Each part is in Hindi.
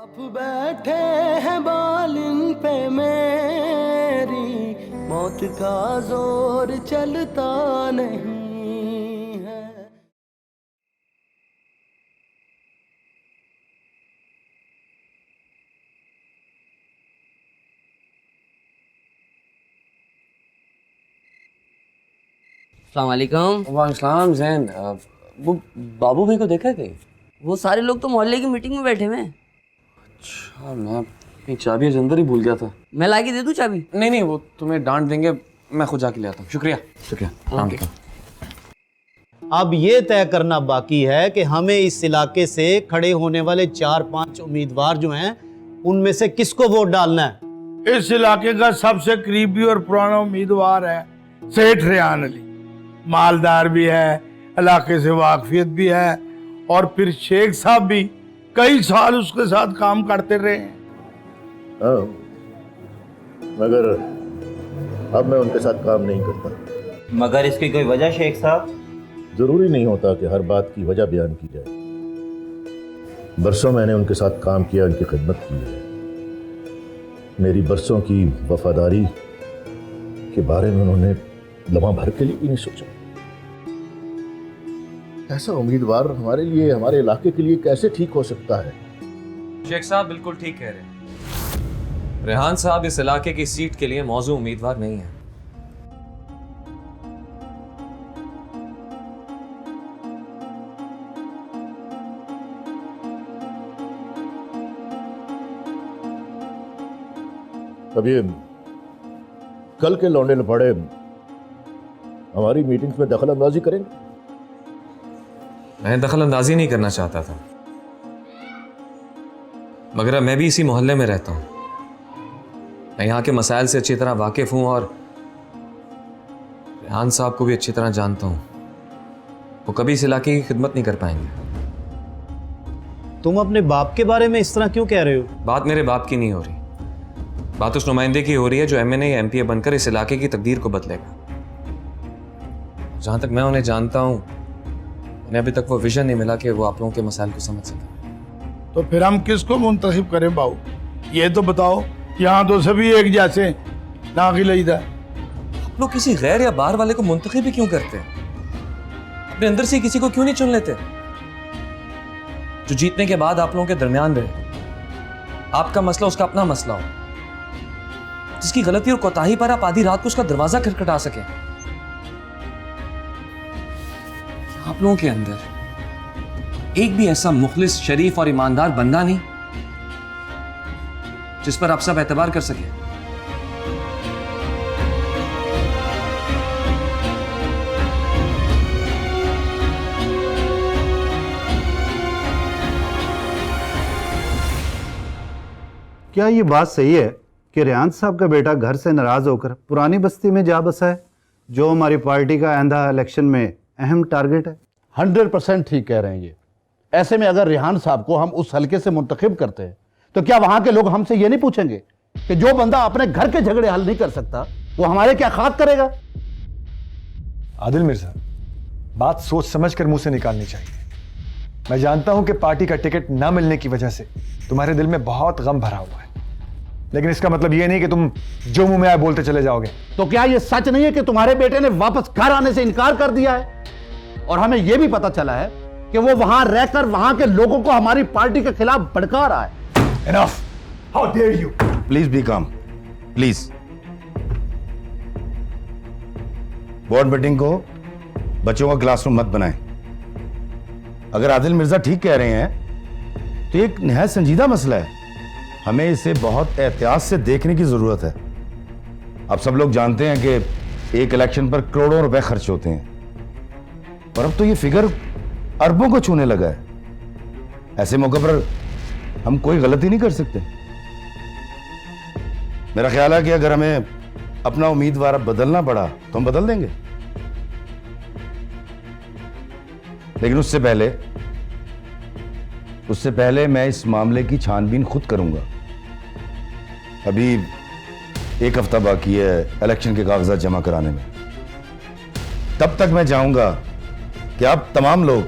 आप बैठे हैं बालिन पे मेरी, मौत का जोर चलता नहीं है। अस्सलाम वालेकुम। वालेकुम ज़ैन, वो बाबू भाई को देखा कहीं? वो सारे लोग तो मोहल्ले की मीटिंग में बैठे हुए हैं। अच्छा, मैं अपनी चाबी आज अंदर ही भूल गया था। मैं ला के दे दूं चाबी? नहीं नहीं, वो तुम्हें डांट देंगे, मैं खुद जाके ले आता हूँ। शुक्रिया शुक्रिया। अब ये तय करना बाकी है कि हमें इस इलाके से खड़े होने वाले 4-5 उम्मीदवार जो हैं उनमें से किसको वोट डालना है। इस इलाके का सबसे करीबी और पुराना उम्मीदवार है सेठ रेहान अली। मालदार भी है, इलाके से वाकफियत भी है, और फिर शेख साहब भी कई साल उसके साथ काम करते रहे हैं। हाँ, मगर अब मैं उनके साथ काम नहीं करता। मगर इसकी कोई वजह शेख साहब? जरूरी नहीं होता कि हर बात की वजह बयान की जाए। बरसों मैंने उनके साथ काम किया, उनकी खिदमत की है। मेरी बरसों की वफादारी के बारे में उन्होंने लम्हा भर के लिए भी नहीं सोचा। ऐसा उम्मीदवार हमारे लिए, हमारे इलाके के लिए कैसे ठीक हो सकता है? शेख साहब बिल्कुल ठीक कह रहे हैं। रेहान साहब इस इलाके की सीट के लिए मौजूद उम्मीदवार नहीं है। अब ये कल के लौंडे लफाड़े हमारी मीटिंग्स में दखल अंदाजी करेंगे। मैं दखल अंदाजी नहीं करना चाहता था, मगर अब मैं भी इसी मोहल्ले में रहता हूँ। मैं यहाँ के मसाइल से अच्छी तरह वाकिफ हूँ और रेहान साहब को भी अच्छी तरह जानता हूँ। वो कभी इस इलाके की खिदमत नहीं कर पाएंगे। तुम अपने बाप के बारे में इस तरह क्यों कह रहे हो? बात मेरे बाप की नहीं हो रही, बात उस नुमाइंदे की हो रही है जो एमएनए या एमपीए बनकर इस इलाके की तकदीर को बदलेगा। जहां तक मैं उन्हें जानता हूं, उन्हें अभी तक वो विजन नहीं मिला कि वो आप लोगों के मसाइल को समझ सके। तो फिर हम किसको मुंतखब करें बाबू? ये तो बताओ। यहाँ तो सभी एक जैसे ना खिलईदा। आप लोग किसी गैर या बाहर वाले को मुंतखब भी क्यों करते हैं? अपने अंदर से किसी को क्यों नहीं चुन लेते जो जीतने के बाद आप लोगों के दरमियान रहे? आपका मसला उसका अपना मसला हो, जिसकी गलती और कोताही पर आप आधी रात को उसका दरवाजा खटखटा सके। आप लोगों के अंदर एक भी ऐसा मुखलिस, शरीफ और ईमानदार बंदा नहीं जिस पर आप सब एतबार कर सके। क्या ये बात सही है कि रेहान साहब का बेटा घर से नाराज होकर पुरानी बस्ती में जा बसा है, जो हमारी पार्टी का आइंदा इलेक्शन में अहम टारगेट है? 100% ठीक कह रहे हैं ये। ऐसे में अगर रेहान साहब को हम उस हलके से मुंतखब करते हैं तो क्या वहां के लोग हमसे ये नहीं पूछेंगे कि जो बंदा अपने घर के झगड़े हल नहीं कर सकता वो हमारे क्या खाक करेगा? आदिल मिर्जा, बात सोच समझ कर मुंह से निकालनी चाहिए। मैं जानता हूं कि पार्टी का टिकट ना मिलने की वजह से तुम्हारे दिल में बहुत गम भरा हुआ है, लेकिन इसका मतलब यह नहीं कि तुम जो मुंह में आए बोलते चले जाओगे। तो क्या यह सच नहीं है कि तुम्हारे बेटे ने वापस घर आने से इनकार कर दिया है? और हमें यह भी पता चला है कि वो वहां रहकर वहां के लोगों को हमारी पार्टी के खिलाफ भड़का रहा है। Enough! How dare you! Please be काम, प्लीज। बोर्ड मीटिंग को बच्चों का क्लासरूम मत बनाएं। अगर आदिल मिर्जा ठीक कह रहे हैं तो एक निहायत संजीदा मसला है, हमें इसे बहुत एहतियात से देखने की जरूरत है। अब सब लोग जानते हैं कि एक इलेक्शन पर करोड़ों रुपए खर्च होते हैं, और अब तो ये फिगर अरबों को छूने लगा है। ऐसे मौके पर हम कोई गलती नहीं कर सकते। मेरा ख्याल है कि अगर हमें अपना उम्मीदवार बदलना पड़ा तो हम बदल देंगे, लेकिन उससे पहले मैं इस मामले की छानबीन खुद करूंगा। अभी एक हफ्ता बाकी है इलेक्शन के कागजात जमा कराने में। तब तक मैं चाहूंगा कि आप तमाम लोग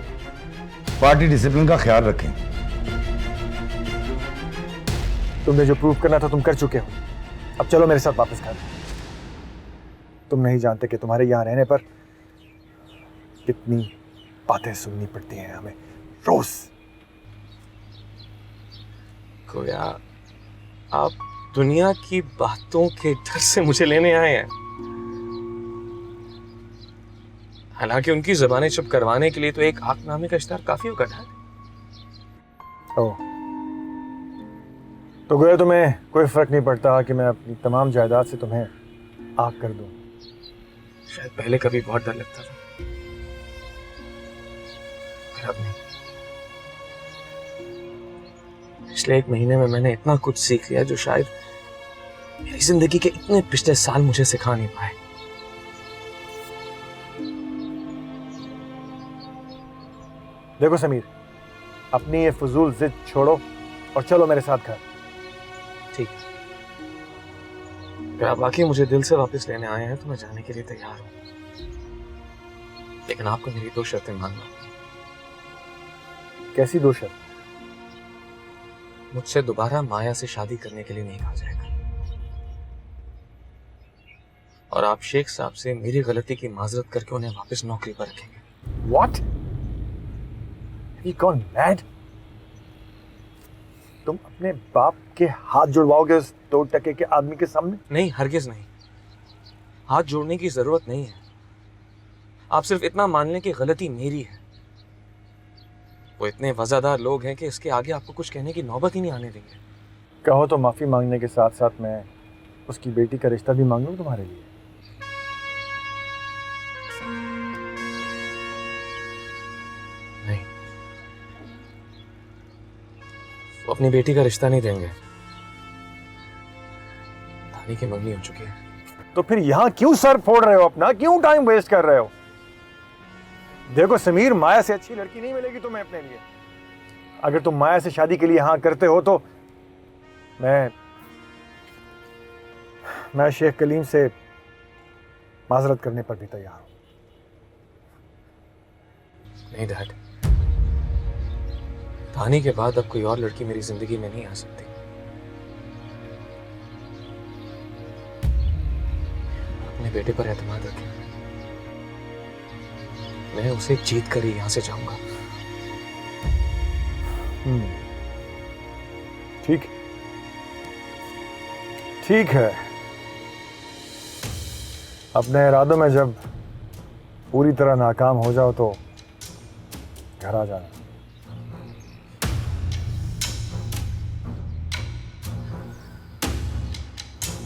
पार्टी डिसिप्लिन का ख्याल रखें। तुमने जो प्रूव करना था तुम कर चुके हो। अब चलो मेरे साथ वापस घर। तुम नहीं जानते कि तुम्हारे यहाँ रहने पर कितनी बातें सुननी पड़ती हैं हमें रोज। गोया, आप दुनिया की बातों के डर से मुझे लेने आए हैं। हालांकि उनकी ज़बानें चुप करवाने के लिए तो एक आंकनामे का इश्तार काफी होगा डैड। ओह, तो गोया तुम्हें कोई फर्क नहीं पड़ता कि मैं अपनी तमाम जायदाद से तुम्हें आग कर दूं? शायद पहले कभी बहुत डर लगता था, पर अब नहीं। पिछले 1 महीने में मैंने इतना कुछ सीख लिया जो शायद मेरी जिंदगी के इतने पिछले साल मुझे सिखा नहीं पाए। देखो समीर, अपनी ये फजूल जिद छोड़ो और चलो मेरे साथ घर। ठीक है, अगर आप वाकई मुझे दिल से वापस लेने आए हैं तो मैं जाने के लिए तैयार हूं, लेकिन आपको मेरी 2 शर्तें मानना। कैसी 2 शर्त? मुझसे दोबारा माया से शादी करने के लिए नहीं कहा जाएगा, और आप शेख साहब से मेरी गलती की माजरत करके उन्हें वापस नौकरी पर रखेंगे। What? You gone mad? तुम अपने बाप के हाथ जुड़वाओगे उस 2 टके के आदमी के सामने? नहीं, हरगिज नहीं। हाथ जोड़ने की जरूरत नहीं है। आप सिर्फ इतना मान लें कि गलती मेरी है। वो इतने वफादार लोग हैं कि इसके आगे आपको कुछ कहने की नौबत ही नहीं आने देंगे। कहो तो माफी मांगने के साथ साथ मैं उसकी बेटी का रिश्ता भी मांग लूं तुम्हारे लिए। नहीं, वो अपनी बेटी का रिश्ता नहीं देंगे। धानी की मंगनी हो चुकी है। तो फिर यहां क्यों सर फोड़ रहे हो अपना? क्यों टाइम वेस्ट कर रहे हो? देखो समीर, माया से अच्छी लड़की नहीं मिलेगी तुम्हें अपने लिए। अगर तुम माया से शादी के लिए हाँ करते हो तो मैं शेख कलीम से माजरत करने पर भी तैयार हूं। नहीं डैड, धानी के बाद अब कोई और लड़की मेरी जिंदगी में नहीं आ सकती। अपने बेटे पर एतमाद रखें। मैं उसे जीत कर ही यहां से जाऊंगा। ठीक ठीक है, अपने इरादों में जब पूरी तरह नाकाम हो जाओ तो घर आ जाना।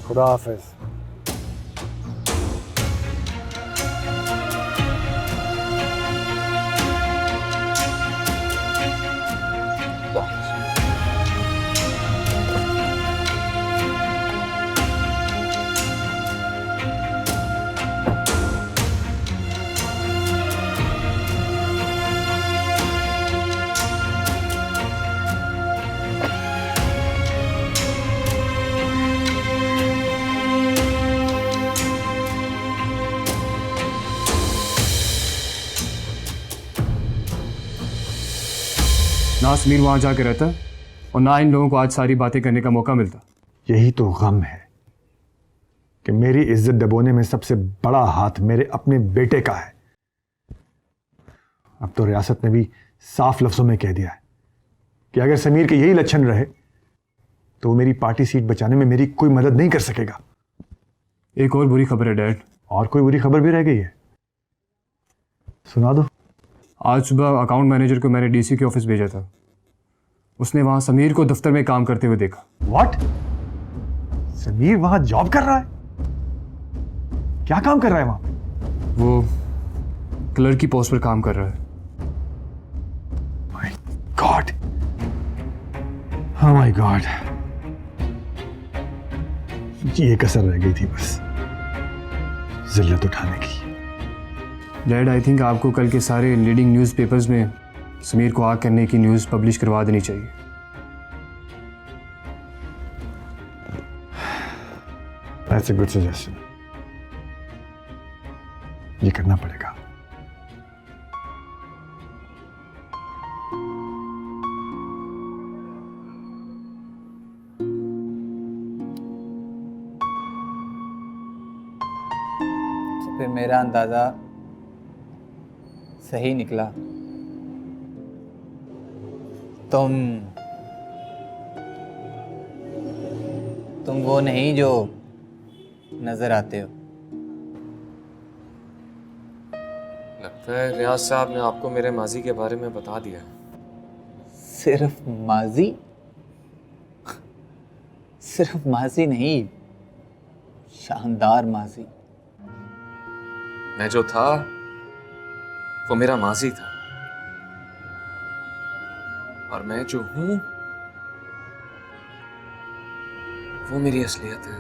खुदा हाफिज। ना समीर वहां जाके रहता और ना इन लोगों को आज सारी बातें करने का मौका मिलता। यही तो गम है कि मेरी इज्जत दबोने में सबसे बड़ा हाथ मेरे अपने बेटे का है। अब तो रियासत ने भी साफ लफ्जों में कह दिया है कि अगर समीर के यही लक्षण रहे तो वो मेरी पार्टी सीट बचाने में मेरी कोई मदद नहीं कर सकेगा। एक और बुरी खबर है डैड। और कोई बुरी खबर भी रह गई है? सुना दो। आज सुबह अकाउंट मैनेजर को मैंने डीसी के ऑफिस भेजा था। उसने वहां समीर को दफ्तर में काम करते हुए देखा। व्हाट? समीर वहां जॉब कर रहा है? क्या काम कर रहा है वहां पे? वो क्लर्क की पोस्ट पर काम कर रहा है। My God, oh my God, ये कसर रह गई थी बस जिल्लत उठाने की। डैड, आई थिंक आपको कल के सारे लीडिंग न्यूज़पेपर्स में समीर को आग करने की न्यूज़ पब्लिश करवा देनी चाहिए। That's a good suggestion. ये करना पड़ेगा। फिर मेरा अंदाज़ा सही निकला। तुम वो नहीं जो नज़र आते हो। लगता है रियाज साहब ने आपको मेरे माजी के बारे में बता दिया। सिर्फ माजी? सिर्फ माजी नहीं, शानदार माजी। मैं जो था वो मेरा माजी था, और मैं जो हूं वो मेरी असलियत है,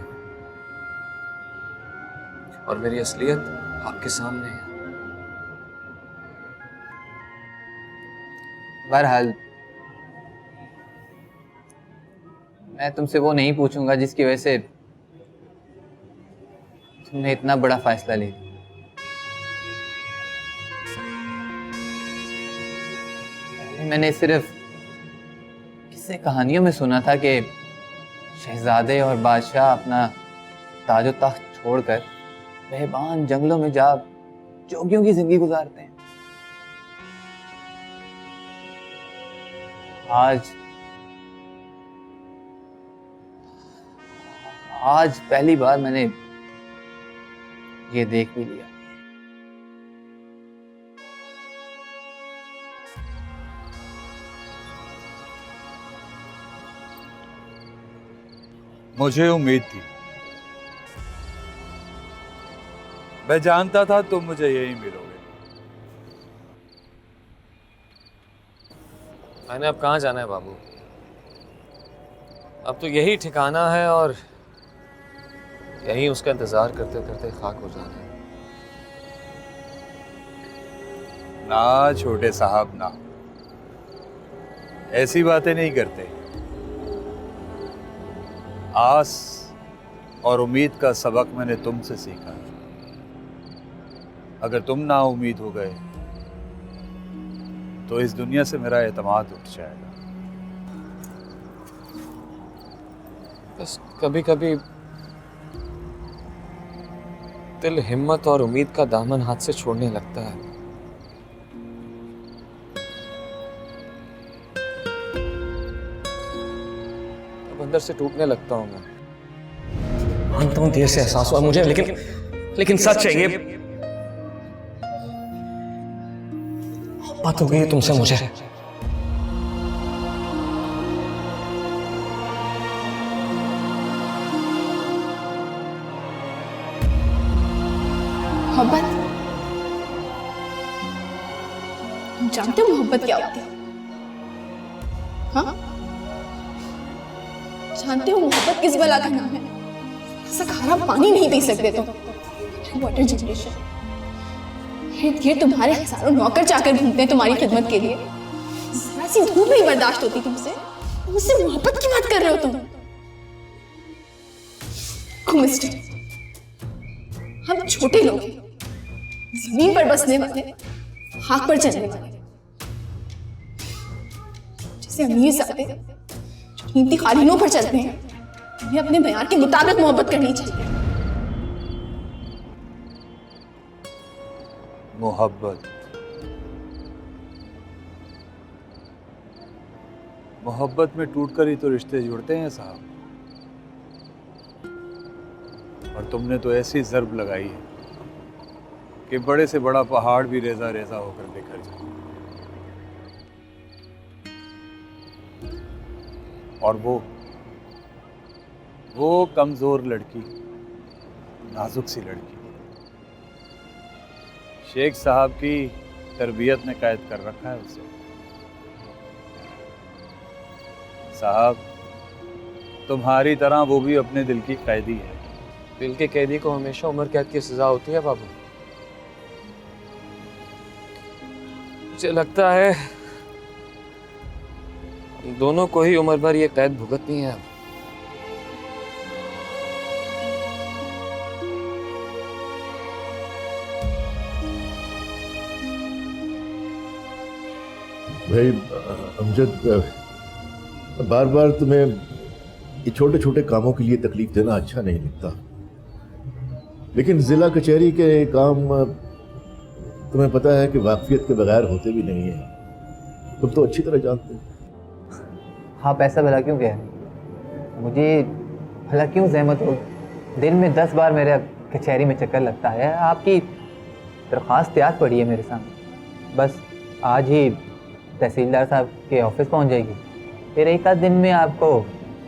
और मेरी असलियत आपके सामने है। बहरहाल मैं तुमसे वो नहीं पूछूंगा जिसकी वजह से तुमने इतना बड़ा फैसला ले लिया। मैंने सिर्फ किस्से कहानियों में सुना था कि शहजादे और बादशाह अपना ताजो तख्त छोड़कर बेबान जंगलों में जा जोगियों की जिंदगी गुजारते हैं। आज पहली बार मैंने ये देख भी लिया। मुझे उम्मीद थी, मैं जानता था तुम मुझे यही मिलोगे। मैंने अब कहाँ जाना है बाबू? अब तो यही ठिकाना है, और यहीं उसका इंतजार करते करते खाक हो जाना है। ना छोटे साहब ना, ऐसी बातें नहीं करते। आस और उम्मीद का सबक मैंने तुमसे सीखा है। अगर तुम ना उम्मीद हो गए तो इस दुनिया से मेरा एतमाद उठ जाएगा। बस कभी कभी दिल हिम्मत और उम्मीद का दामन हाथ से छोड़ने लगता है। अब अंदर से टूटने लगता हूं मैं। मानता हूं देर से एहसास हुआ मुझे, लेकिन सच है ये। बात हो गई है तुमसे मुझे। मोहब्बत? तुम जानते हो मोहब्बत क्या होती है? हाँ? जानते हो मोहब्बत किस बला का नाम है? ऐसा खारा पानी नहीं पी सकते तुम। वाटर जनरेशन ये तुम्हारे हजारों नौकर चाकर घूमते हैं तुम्हारी खिदमत के लिए। जरा सी धूप नहीं बर्दाश्त होती तुमसे, मुझसे मोहब्बत की बात कर रहे हो तुम। मिस्टर, हम छोटे लोग हैं, जमीन पर बसने वाले, खाक पर चलने वाले। जैसे अमीर साहब जो कीमती कालीनों पर चलते हैं, उन्हें अपने बयान के मुताबिक मोहब्बत करनी चाहिए। मोहब्बत में टूटकर ही तो रिश्ते जुड़ते हैं साहब। और तुमने तो ऐसी ज़र्ब लगाई है कि बड़े से बड़ा पहाड़ भी रेजा रेजा होकर बिखर जाए। और वो कमजोर लड़की, नाजुक सी लड़की, शेख साहब की तरबियत ने कैद कर रखा है उसे। साहब, तुम्हारी तरह वो भी अपने दिल की कैदी है। दिल के कैदी को हमेशा उम्र कैद की सजा होती है बाबू। मुझे लगता है हम दोनों को ही उम्र भर ये कैद भुगतनी है। भाई अमजद, बार बार तुम्हें ये छोटे छोटे कामों के लिए तकलीफ देना अच्छा नहीं लगता। लेकिन जिला कचहरी के काम तुम्हें पता है कि वाकफियत के बगैर होते भी नहीं है। तुम तो अच्छी तरह जानते हो। आप ऐसा भला क्यों कह रहे हैं? मुझे भला क्यों जहमत हो? दिन में 10 बार मेरे कचहरी में चक्कर लगता है। आपकी दरख्वास्त याद पड़ी है मेरे सामने, बस आज ही तहसीलदार साहब के ऑफिस पहुंच जाएगी, फिर एक आध दिन में आपको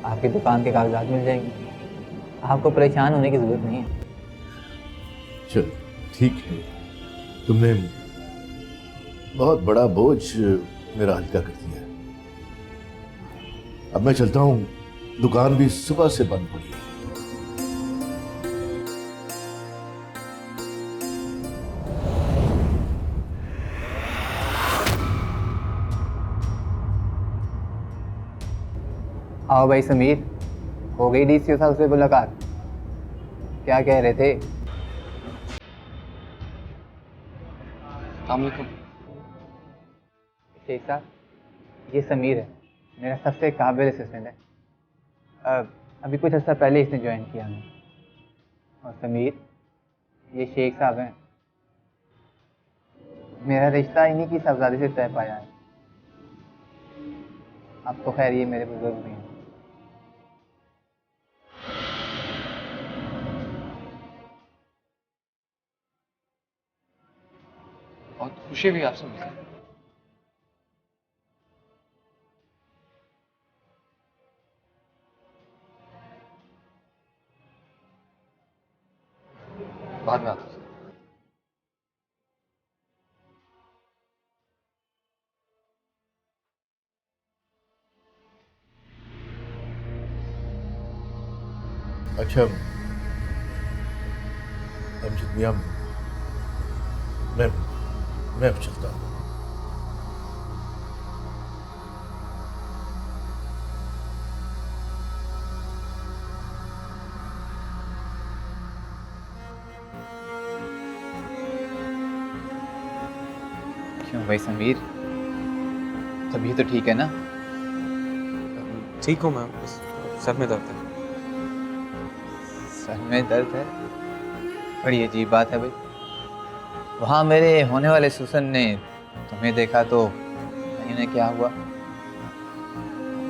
आपकी दुकान के कागजात मिल जाएंगे। आपको परेशान होने की ज़रूरत नहीं है। चल ठीक है, तुमने बहुत बड़ा बोझ मेरा हल्का कर दिया है। अब मैं चलता हूँ, दुकान भी सुबह से बंद पड़ी है। आओ भाई समीर, हो गई डीसीओ साहब से मुलाकात? क्या कह रहे थे? शेख साहब, ये समीर है, मेरा सबसे काबिल असिस्टेंट है। अभी कुछ अर्सा पहले इसने ज्वाइन किया है। और समीर, ये शेख साहब हैं। मेरा रिश्ता इन्हीं की साहबजादी से तय पाया है। अब तो खैर ये मेरे बुजुर्ग भी हैं। बहुत खुशी हुई आपसे मिलकर। बाद में आता हूँ। अच्छा अमजद मियां, मैं अब चलता हूँ। क्यों भाई समीर, तभी तो ठीक है ना? ठीक हूँ मैं, बस सर में दर्द है। सर में दर्द है? बड़ी अजीब बात है भाई। वहाँ मेरे होने वाले सुसन ने तुम्हें देखा तो उन्हें क्या हुआ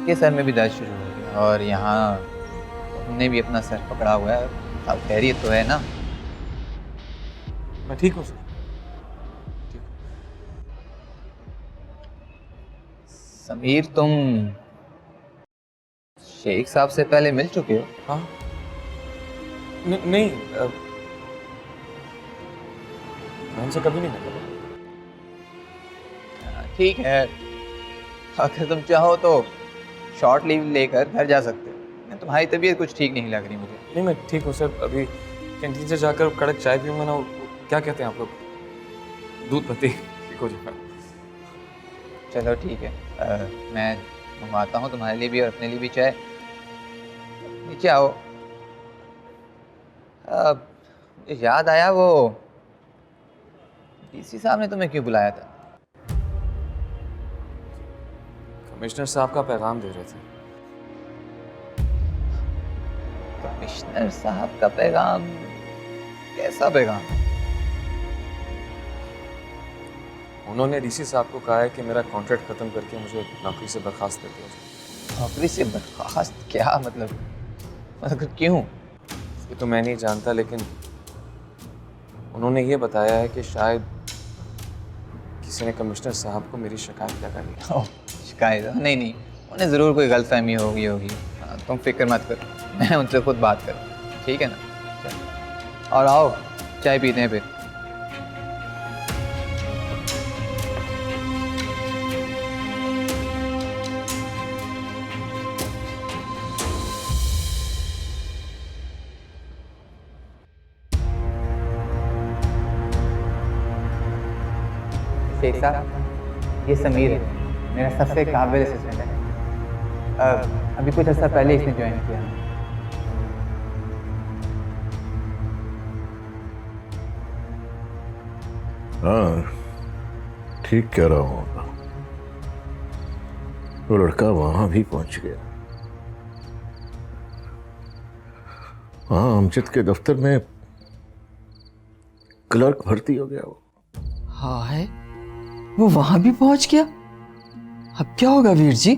कि सर में भी दर्द शुरू हो गया, और यहाँ तुमने भी अपना सर पकड़ा हुआ है। अब खैरियत तो है ना? मैं ठीक हूँ सर। समीर, तुम शेख साहब से पहले मिल चुके हो? हाँ। नहीं, मैं उनसे कभी नहीं मिला। ठीक है, अगर तुम चाहो तो शॉर्ट लीव लेकर घर जा सकते हो। तुम्हारी तबीयत कुछ ठीक नहीं लग रही मुझे। नहीं, मैं ठीक हूँ सर। अभी कैंटीन से जाकर कड़क चाय पीऊँगा ना। क्या कहते हैं आप लोग, दूध पत्ती? ठीक हो जाएगा। चलो ठीक है, मैं मंगवाता हूँ तुम्हारे लिए भी और अपने लिए भी चाय। नीचे आओ। याद आया, वो डीसी साहब ने तुम्हें क्यों बुलाया था? कमिश्नर साहब का पैगाम दे रहे थे। कमिश्नर साहब का पैगाम? कैसा पैगाम? उन्होंने डीसी साहब को कहा है कि मेरा कॉन्ट्रैक्ट खत्म करके मुझे नौकरी से बर्खास्त कर दिया जाए। नौकरी से बर्खास्त? क्या मतलब क्यों? ये तो मैं नहीं जानता, लेकिन उन्होंने ये बताया है कि शायद किसी ने कमिश्नर साहब को मेरी शिकायत लगा दी। शिकायत? नहीं, उन्हें ज़रूर कोई गलतफहमी होगी। तुम फिक्र मत करो, मैं उनसे खुद बात करूँ, ठीक है ना? और आओ चाय पीते हैं फिर। शेख साहब, ये समीर है, मेरा सबसे काबिल असिस्टेंट है। अभी कुछ अर्सा पहले इसने ज्वाइन किया। हाँ ठीक कह रहा हूँ, वो लड़का वहां भी पहुंच गया। हाँ, अमजद के दफ्तर में क्लर्क भर्ती हो गया वो। हाँ है, वो वहां भी पहुंच गया। अब क्या होगा वीर जी?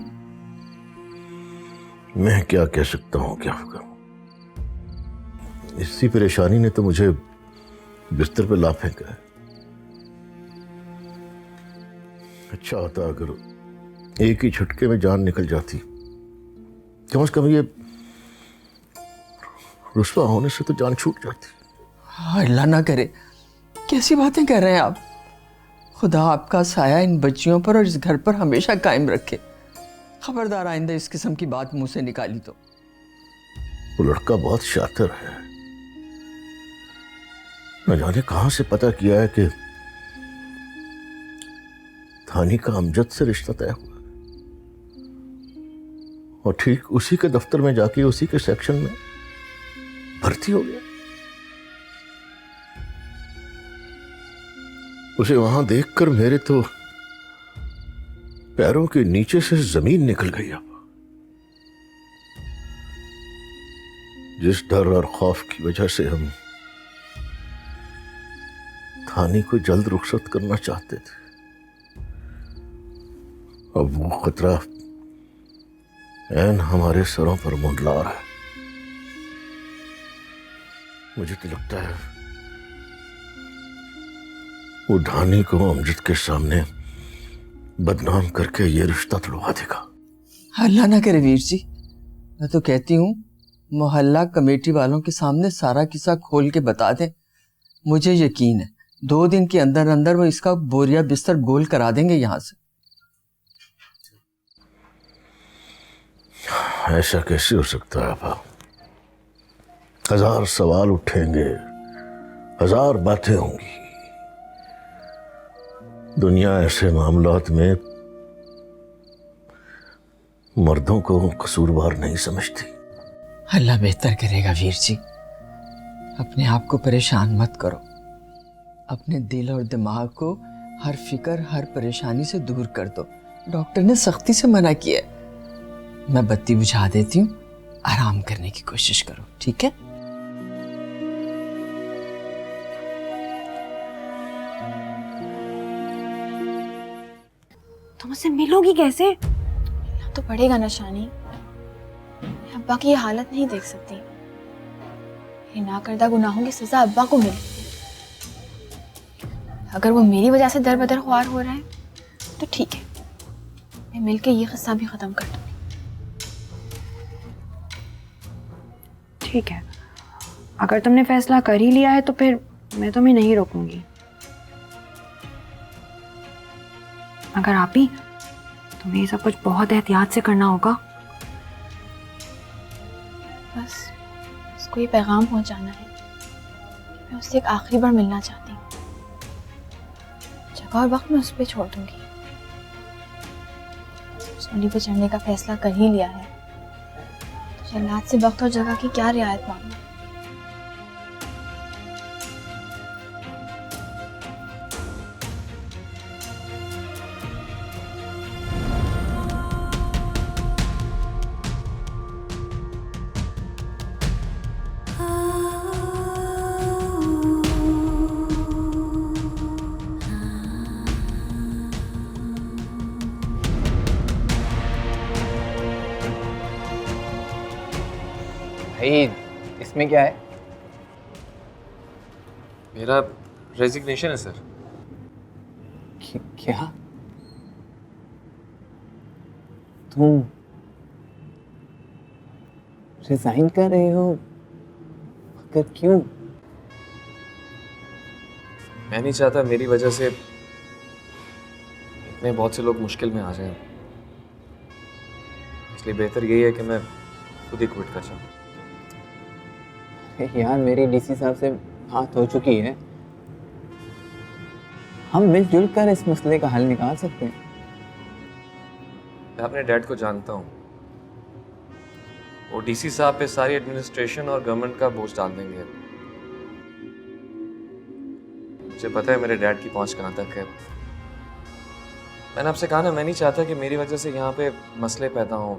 मैं क्या कह सकता हूं, क्या होगा। इसी परेशानी ने तो मुझे बिस्तर पे ला फेंका है। अच्छा होता अगर एक ही झटके में जान निकल जाती। कम से कम ये रुस्वा होने से तो जान छूट जाती। अल्लाह ना करे, कैसी बातें कर रहे हैं आप। खुदा आपका साया इन बच्चियों पर और इस घर पर हमेशा कायम रखे। खबरदार आइंदा इस किस्म की बात मुंह से निकाली तो। वो लड़का बहुत शातिर है, न जाने कहां से पता किया है कि थानी का अमजद से रिश्ता तय हुआ और ठीक उसी के दफ्तर में जाके उसी के सेक्शन में भर्ती हो गया। उसे वहां देखकर मेरे तो पैरों के नीचे से जमीन निकल गई। अब जिस डर और खौफ की वजह से हम थाने को जल्द रुखसत करना चाहते थे, अब वो खतरा ऐन हमारे सरों पर मुंडला रहा है। मुझे तो लगता है वो ढानी को अमजद के सामने बदनाम करके ये रिश्ता तोड़वा देगा। अल्लाह ना करे वीर जी, मैं तो कहती हूँ मोहल्ला कमेटी वालों के सामने सारा किस्सा खोल के बता दें। मुझे यकीन है 2 दिन के अंदर अंदर वो इसका बोरिया बिस्तर गोल करा देंगे यहाँ से। ऐसा कैसे हो सकता है आपा? 1000 सवाल उठेंगे, 1000 बातें होंगी। दुनिया ऐसे मामलात में मर्दों को कसूरवार नहीं समझती। अल्लाह बेहतर करेगा वीर जी, अपने आप को परेशान मत करो। अपने दिल और दिमाग को हर फिक्र हर परेशानी से दूर कर दो। डॉक्टर ने सख्ती से मना किया है। मैं बत्ती बुझा देती हूँ, आराम करने की कोशिश करो, ठीक है? तुम मुझसे मिलोगी कैसे? मिलना तो पड़ेगा ना शानी। मैं अब्बा की ये हालत नहीं देख सकती। ये नाकर्दा गुनाहों की सजा अब्बा को मिले। अगर वो मेरी वजह से दर बदर ख्वार हो रहा है तो ठीक है, मैं मिलके ये किस्सा भी खत्म कर दूंगी। ठीक है, अगर तुमने फैसला कर ही लिया है तो फिर मैं तुम्हें नहीं रोकूंगी। मगर आप ही तुम्हें ये सब कुछ बहुत एहतियात से करना होगा। बस उसको ये पैगाम पहुंचाना है। मैं उससे एक आखिरी बार मिलना चाहती हूँ। जगह और वक्त मैं उस पर छोड़ दूंगी। सोनी पे चढ़ने का फैसला कर ही लिया है तो जल्लाद से वक्त और जगह की क्या रियायत मांगना। भाई इसमें क्या है? मेरा रेजिग्नेशन है सर। क्या तुम रिजाइन कर रहे हो? मगर क्यों? मैं नहीं चाहता मेरी वजह से इतने बहुत से लोग मुश्किल में आ जाएं। इसलिए बेहतर यही है कि मैं खुद ही क्विट कर जाऊं। यार मेरी डीसी साहब से बात हो चुकी है। हम मिलजुल कर इस मसले का हल निकाल सकते हैं। मैं अपने डैड को जानता हूँ। वो डीसी साहब पे सारी एडमिनिस्ट्रेशन और गवर्नमेंट का बोझ डाल देंगे। मुझे पता है मेरे डैड की पहुंच कहाँ तक है। मैंने आपसे कहा ना, मैं नहीं चाहता कि मेरी वजह से यहाँ पे मसले पैदा हों।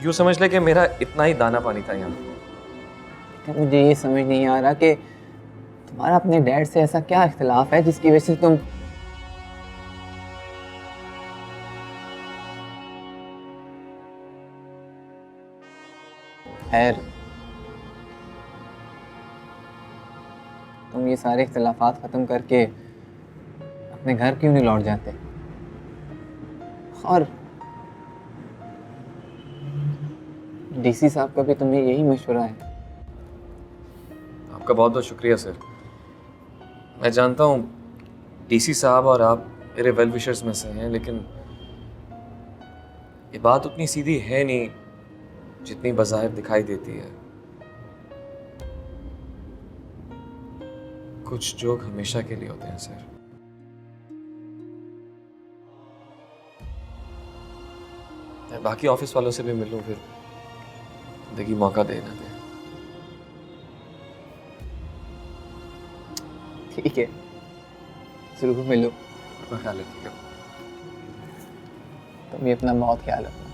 यूँ समझ ले कि मेरा इतना ही दाना पानी था यहाँ। मुझे ये समझ नहीं आ रहा कि तुम्हारा अपने डैड से ऐसा क्या इख्तिलाफ है जिसकी वजह से तुम खैर तुम ये सारे इख्तिलाफात ख़त्म करके अपने घर क्यों नहीं लौट जाते? और डीसी साहब का भी तुम्हें यही मशवरा है? आपका बहुत बहुत शुक्रिया सर। मैं जानता हूँ डीसी साहब और आप मेरे वेल विशर्स में से हैं, लेकिन ये बात उतनी सीधी है नहीं जितनी बज़ाहिर दिखाई देती है। कुछ जोक हमेशा के लिए होते हैं सर। मैं बाकी ऑफिस वालों से भी मिलूं, फिर जिंदगी मौका देना दे। ठीक है, जरूर मिलो। ख्याल रखिएगा। तुम भी अपना बहुत ख्याल रखना।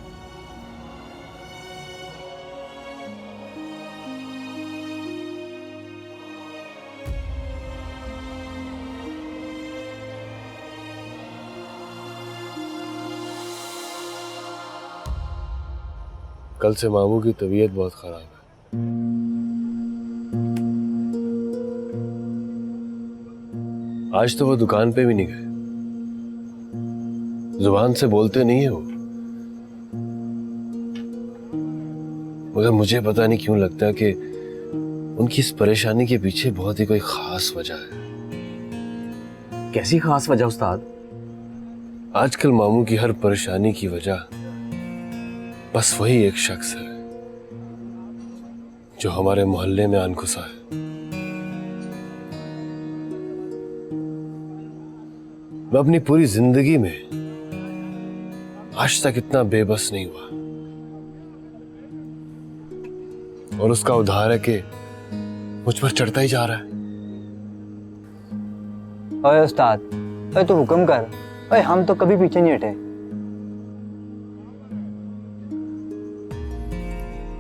कल से मामू की तबीयत बहुत खराब है। आज तो वो दुकान पे भी नहीं गए। जुबान से बोलते नहीं है वो, मगर मुझे पता नहीं क्यों लगता कि उनकी इस परेशानी के पीछे बहुत ही कोई खास वजह है। कैसी खास वजह उस्ताद? आजकल मामू की हर परेशानी की वजह बस वही एक शख्स है जो हमारे मोहल्ले में आन घुसा है। मैं अपनी पूरी जिंदगी में आज तक इतना बेबस नहीं हुआ, और उसका उधार है कि मुझ पर चढ़ता ही जा रहा है। ओए उस्ताद, ओए तू हुक्म कर। ओए हम तो कभी पीछे नहीं हटे।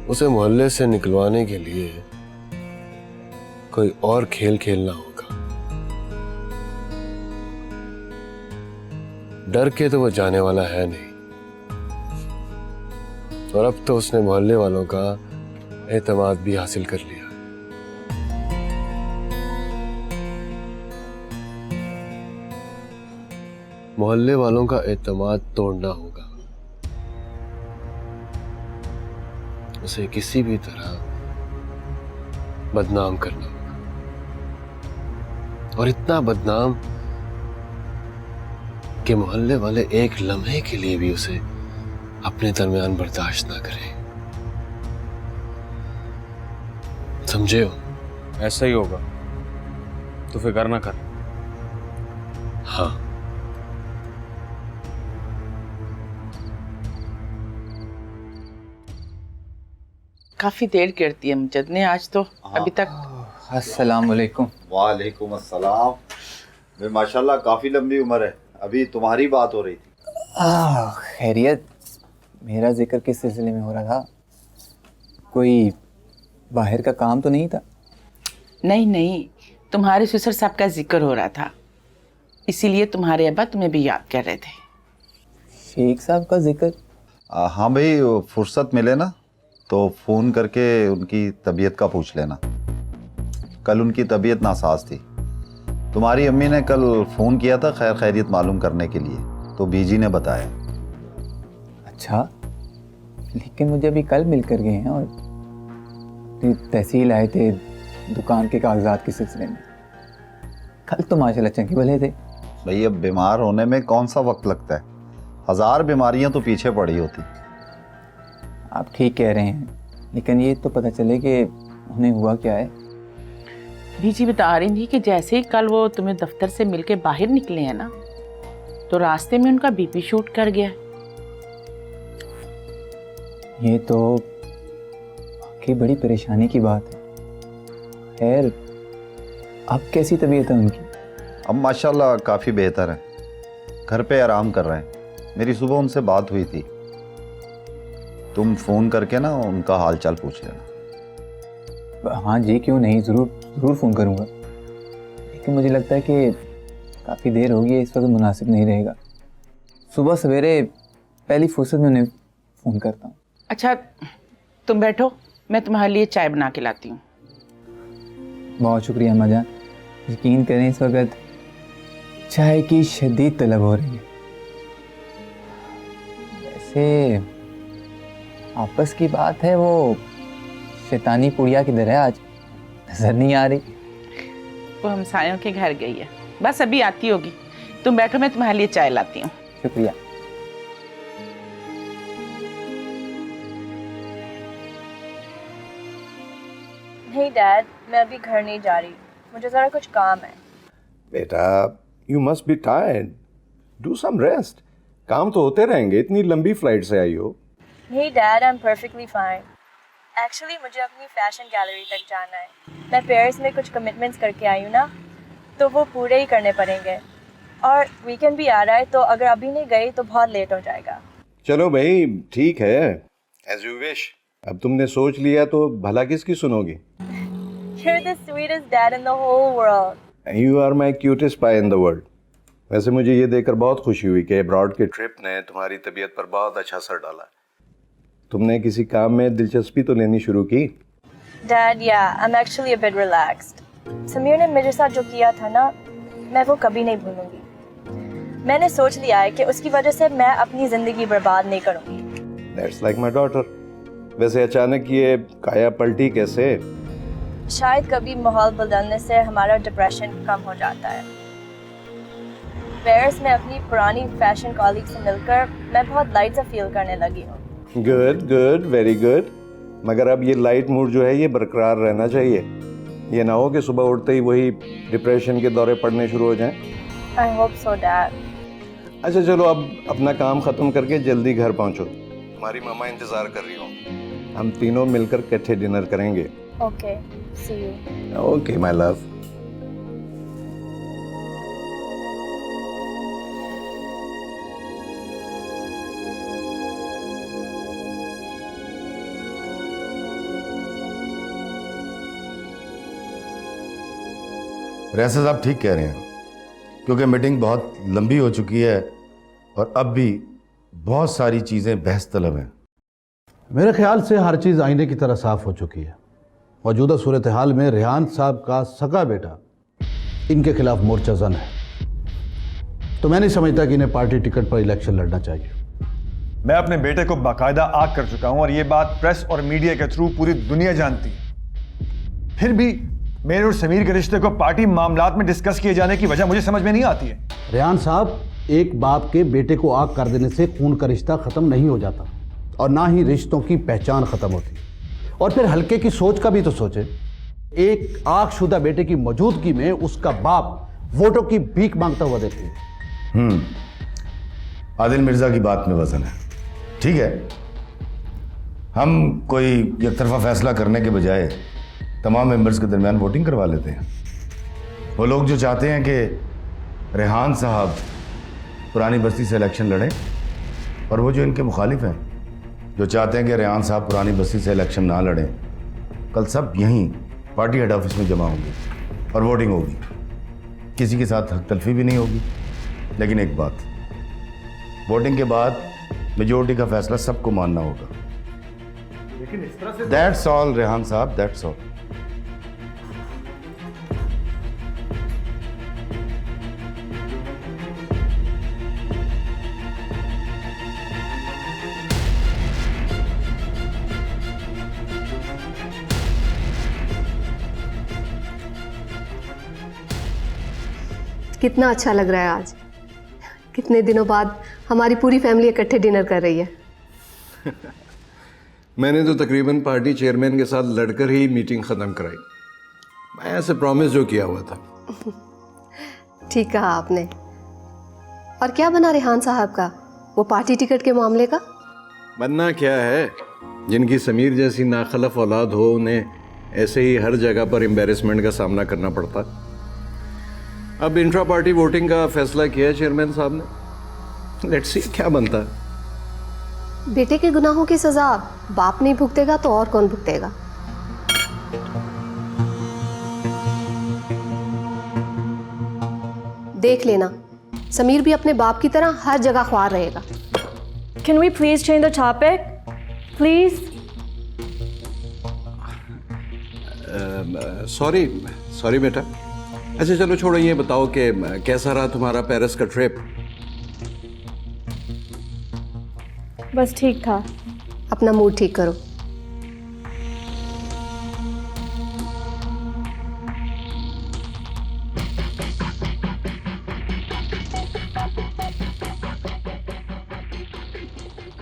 उसे मोहल्ले से निकलवाने के लिए कोई और खेल खेलना होगा। डर के तो वो जाने वाला है नहीं, और अब तो उसने मोहल्ले वालों का एतमाद भी हासिल कर लिया। मोहल्ले वालों का एतमाद तोड़ना होगा। उसे किसी भी तरह बदनाम करना होगा, और इतना बदनाम कि मोहल्ले वाले एक लम्हे के लिए भी उसे अपने दरमियान बर्दाश्त ना करें। समझे हो? ऐसा ही होगा, तो फिक्र ना कर। हाँ, काफी देर करती है अमजद ने आज तो अभी तक। अस्सलाम वालेकुम। वालेकुम अस्सलाम। वे माशाल्लाह काफी लंबी उम्र है। अभी तुम्हारी बात हो रही थी। खैरियत? मेरा जिक्र किस सिलसिले में हो रहा था? कोई बाहर का काम तो नहीं था? नहीं नहीं, तुम्हारे ससुर साहब का जिक्र हो रहा था, इसीलिए तुम्हारे अब्बा तुम्हें भी याद कर रहे थे। शेख साहब का जिक्र? हाँ भाई, फुर्सत मिले ना तो फ़ोन करके उनकी तबीयत का पूछ लेना। कल उनकी तबीयत नासाज थी। तुम्हारी अम्मी ने कल फ़ोन किया था खैर खैरियत मालूम करने के लिए, तो बीजी ने बताया। अच्छा, लेकिन मुझे अभी कल मिल कर गए हैं, और तहसील आए थे दुकान के कागजात के सिलसिले में। कल तो माशाल्लाह चंगे भले थे। भाई अब बीमार होने में कौन सा वक्त लगता है, 1000 बीमारियां तो पीछे पड़ी होती। आप ठीक कह रहे हैं, लेकिन ये तो पता चले कि उन्हें हुआ क्या है। बीजी बता रही थी कि जैसे ही कल वो तुम्हें दफ्तर से मिलके बाहर निकले हैं ना, तो रास्ते में उनका बीपी शूट कर गया। ये तो वाकई बड़ी परेशानी की बात है। खैर, अब कैसी तबीयत है उनकी? अब माशाल्लाह काफ़ी बेहतर है, घर पे आराम कर रहे हैं। मेरी सुबह उनसे बात हुई थी, तुम फ़ोन करके ना उनका हाल चाल पूछ लेना। हाँ जी, क्यों नहीं, ज़रूर ज़रूर फ़ोन करूँगा। लेकिन मुझे लगता है कि काफ़ी देर होगी है, इस वक्त मुनासिब नहीं रहेगा। सुबह सवेरे पहली फुर्सत में उन्हें फ़ोन करता हूँ। अच्छा तुम बैठो, मैं तुम्हारे लिए चाय बना के लाती हूँ। बहुत शुक्रिया अम्मा जान, यकीन करें इस वक्त चाय की शदीद तलब हो रही है। वैसे आपस की बात है, वो शैतानी पुड़िया किधर है आज, नजर नहीं आ रही। वो हमसायों के घर गई है, बस अभी आती होगी। तुम बैठो, मैं तुम्हारे लिए चाय लाती हूँ। शुक्रिया। नहीं डैड, मैं अभी घर नहीं जा रही, मुझे ज़रा कुछ काम है। बेटा you must be tired, do some rest. काम तो होते रहेंगे, इतनी लंबी फ्लाइट से आई हो। नहीं dad, I am perfectly fine. Actually मुझे अपनी फैशन गैलरी तक जाना है। मैं पेरिस में कुछ कमिटमेंट्स करके आई हूँ ना, तो वो पूरे ही करने पड़ेंगे। और वीकेंड भी आ रहा है, तो अगर अभी नहीं गई तो बहुत लेट हो जाएगा। चलो भाई ठीक है, एज यू विश। अब तुमने सोच लिया तो भला किसकी सुनोगी। You're the sweetest dad in the whole world. You are my cutest pie in the world. वैसे मुझे ये देखकर बहुत खुशी हुई कि अब्रॉड के ट्रिप ने तुम्हारी तबीयत पर बहुत अच्छा असर डाला। तुमने किसी काम में दिलचस्पी तो लेनी शुरू की? Dad, yeah, I'm actually a bit relaxed. Sameer ने मेरे साथ जो किया था ना, मैं वो कभी नहीं भूलूंगी। मैंने सोच लिया है कि उसकी वजह से मैं अपनी जिंदगी बर्बाद नहीं करूंगी। That's like my daughter. वैसे अचानक ये काया पलटी कैसे? शायद कभी माहौल बदलने से हमारा डिप्रेशन कम हो जाता है। पेरिस में अपनी पुरानी फैशन कॉलीग से मिलकर मैं बहुत लाइट सा फील करने लगी हूँ। Good good, very good. मगर अब ये लाइट मूड जो है ये बरकरार रहना चाहिए। ये ना हो कि सुबह उठते ही वही डिप्रेशन के दौरे पड़ने शुरू हो जाएं। I hope so, Dad. अच्छा चलो, अब अपना काम खत्म करके जल्दी घर पहुंचो, तुम्हारी मामा इंतजार कर रही हो। हम तीनों मिलकर इकट्ठे डिनर करेंगे। Okay, see you. Okay, my love. रैसा साहब ठीक कह रहे हैं, क्योंकि मीटिंग बहुत लंबी हो चुकी है और अब भी बहुत सारी चीज़ें बहस तलब हैं। मेरे ख्याल से हर चीज़ आईने की तरह साफ हो चुकी है। मौजूदा सूरत हाल में रेहान साहब का सगा बेटा इनके खिलाफ मोर्चा जन है, तो मैं नहीं समझता कि इन्हें पार्टी टिकट पर इलेक्शन लड़ना चाहिए। मैं अपने बेटे को बाकायदा आग कर चुका हूं और ये बात प्रेस और मीडिया के थ्रू पूरी दुनिया जानती है। फिर भी मेरे और समीर के रिश्ते को पार्टी मामलात में डिस्कस किए जाने की वजह मुझे समझ में नहीं आती है। रेहान साहब, एक बाप के बेटे को आग कर देने से खून का रिश्ता खत्म नहीं हो जाता और ना ही रिश्तों की पहचान खत्म होती। और फिर हल्के की सोच का भी तो सोचे। एक आगशुदा बेटे की मौजूदगी में उसका बाप वोटों की भीख मांगता हुआ देखिए। आदिल मिर्जा की बात में वजन है। ठीक है, हम कोई एक तरफा फैसला करने के बजाय तमाम मेंबर्स के दरमियान वोटिंग करवा लेते हैं। वो लोग जो चाहते हैं कि रेहान साहब पुरानी बस्ती से इलेक्शन लड़ें, और वो जो इनके मुखालिफ हैं जो चाहते हैं कि रेहान साहब पुरानी बस्ती से इलेक्शन ना लड़ें, कल सब यहीं पार्टी हेड ऑफिस में जमा होंगे और वोटिंग होगी। किसी के साथ हक तलफी भी नहीं होगी। लेकिन एक बात, वोटिंग के बाद मेजोरिटी का फैसला सबको मानना होगा। लेकिन इस तरह से दैट्स ऑल रेहान साहब, दैट्स ऑल। कितना अच्छा लग रहा है आज। कितने दिनों बाद हमारी पूरी फैमिली इकट्ठे डिनर कर रही है। मैंने तो तकरीबन पार्टी चेयरमैन के साथ लड़कर ही मीटिंग ख़त्म कराई। मैं ऐसे प्रॉमिस जो किया हुआ था। ठीक कहा आपने। और क्या बना रेहान साहब का वो पार्टी टिकट के मामले का? बनना क्या है, जिनकी समीर जैसी नाखलफ औलाद हो उन्हें ऐसे ही हर जगह पर एम्बेरसमेंट का सामना करना पड़ता। अब इंट्रा पार्टी वोटिंग का फैसला किया है चेयरमैन साहब ने। लेट्स सी क्या बनता है। बेटे के गुनाहों की सजा बाप नहीं भुगतेगा तो और कौन भुगतेगा? देख लेना, समीर भी अपने बाप की तरह हर जगह ख्वार रहेगा। Can we please change the topic? Please? Sorry बेटा। अच्छा चलो छोड़ो, ये बताओ कि कैसा रहा तुम्हारा पेरिस का ट्रिप? बस ठीक था। अपना मूड ठीक करो।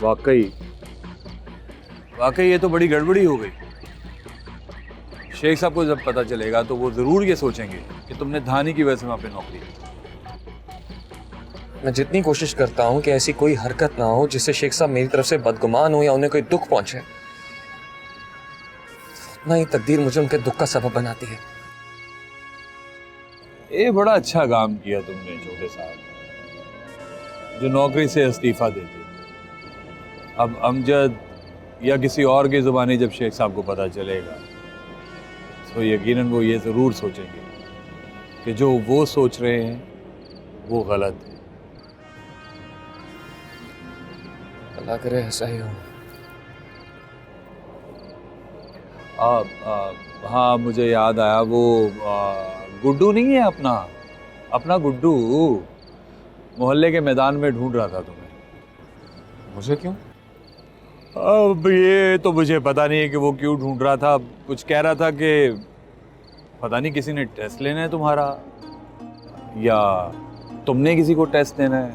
वाकई ये तो बड़ी गड़बड़ी हो गई। शेख साहब को जब पता चलेगा तो वो जरूर ये सोचेंगे कि तुमने धानी की वजह से वहां पे नौकरी की। मैं जितनी कोशिश करता हूँ कि ऐसी कोई हरकत ना हो जिससे शेख साहब मेरी तरफ से बदगुमान हो या उन्हें कोई दुख पहुंचे, उतना ही तकदीर मुझे उनके दुख का सबब बनाती है। ये बड़ा अच्छा काम किया तुमने छोटे साहब, जो नौकरी से इस्तीफा देते। अब अमजद या किसी और की जुबानी जब शेख साहब को पता चलेगा तो यकीनन वो ये ज़रूर सोचेंगे कि जो वो सोच रहे हैं वो गलत है। अल्लाह करे ऐसा ही हो। हाँ मुझे याद आया, वो गुड्डू नहीं है अपना गुड्डू मोहल्ले के मैदान में ढूंढ रहा था तुम्हें। मुझे क्यों? अब ये तो मुझे पता नहीं है कि वो क्यों ढूंढ रहा था। कुछ कह रहा था कि पता नहीं किसी ने टेस्ट लेना है तुम्हारा या तुमने किसी को टेस्ट देना है।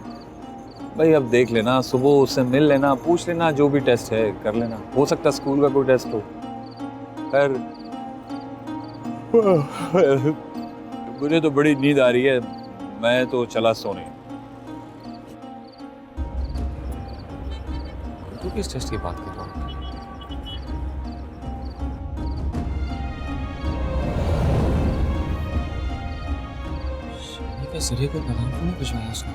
भाई अब देख लेना, सुबह उससे मिल लेना, पूछ लेना, जो भी टेस्ट है कर लेना। हो सकता है स्कूल का कोई टेस्ट हो। खैर मुझे तो बड़ी नींद आ रही है, मैं तो चला सोने। तू किस टेस्ट की बात कर रहा है? शमी के सिरे को पैगाम क्यों नहीं भिजवाया उसने?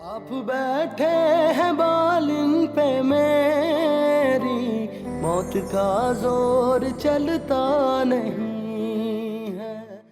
आप बैठे हैं बालिन पे मेरी, मौत का जोर चलता नहीं।